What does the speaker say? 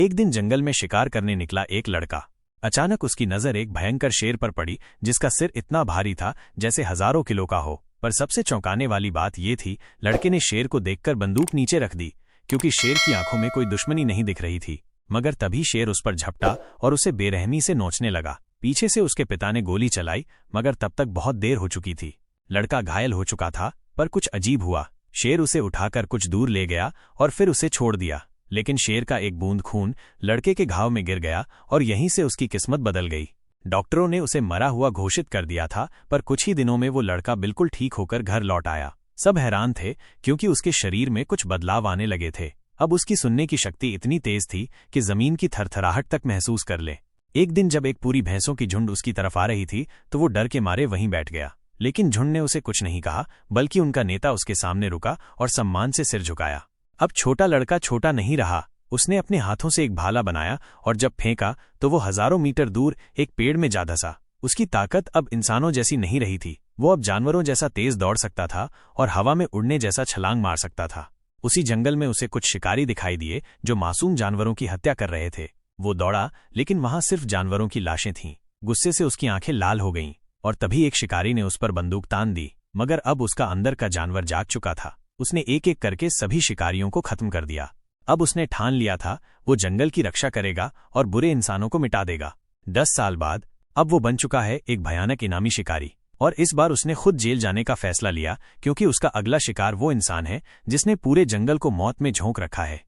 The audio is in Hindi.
एक दिन जंगल में शिकार करने निकला एक लड़का। अचानक उसकी नजर एक भयंकर शेर पर पड़ी जिसका सिर इतना भारी था जैसे हजारों किलो का हो। पर सबसे चौंकाने वाली बात यह थी, लड़के ने शेर को देखकर बंदूक नीचे रख दी, क्योंकि शेर की आंखों में कोई दुश्मनी नहीं दिख रही थी। मगर तभी शेर उस पर झपटा और उसे बेरहमी से नोचने लगा। पीछे से उसके पिता ने गोली चलाई, मगर तब तक बहुत देर हो चुकी थी। लड़का घायल हो चुका था, पर कुछ अजीब हुआ। शेर उसे उठाकर कुछ दूर ले गया और फिर उसे छोड़ दिया। लेकिन शेर का एक बूंद खून लड़के के घाव में गिर गया और यहीं से उसकी किस्मत बदल गई। डॉक्टरों ने उसे मरा हुआ घोषित कर दिया था, पर कुछ ही दिनों में वो लड़का बिल्कुल ठीक होकर घर लौट आया। सब हैरान थे, क्योंकि उसके शरीर में कुछ बदलाव आने लगे थे। अब उसकी सुनने की शक्ति इतनी तेज थी कि जमीन की थरथराहट तक महसूस कर ले। एक दिन जब एक पूरी भैंसों की झुंड उसकी तरफ आ रही थी, तो वो डर के मारे वहीं बैठ गया। लेकिन झुंड ने उसे कुछ नहीं कहा, बल्कि उनका नेता उसके सामने रुका और सम्मान से सिर झुकाया। अब छोटा लड़का छोटा नहीं रहा। उसने अपने हाथों से एक भाला बनाया और जब फेंका तो वो हजारों मीटर दूर एक पेड़ में जा धंसा। उसकी ताकत अब इंसानों जैसी नहीं रही थी। वो अब जानवरों जैसा तेज दौड़ सकता था और हवा में उड़ने जैसा छलांग मार सकता था। उसी जंगल में उसे कुछ शिकारी दिखाई दिए जो मासूम जानवरों की हत्या कर रहे थे। वो दौड़ा, लेकिन वहां सिर्फ जानवरों की लाशें थीं। गुस्से से उसकी आंखें लाल हो गईं और तभी एक शिकारी ने उस पर बंदूक तान दी। मगर अब उसका अंदर का जानवर जाग चुका था। उसने एक एक करके सभी शिकारियों को खत्म कर दिया। अब उसने ठान लिया था, वो जंगल की रक्षा करेगा और बुरे इंसानों को मिटा देगा। 10 साल बाद अब वो बन चुका है एक भयानक इनामी शिकारी। और इस बार उसने खुद जेल जाने का फैसला लिया, क्योंकि उसका अगला शिकार वो इंसान है जिसने पूरे जंगल को मौत में झोंक रखा है।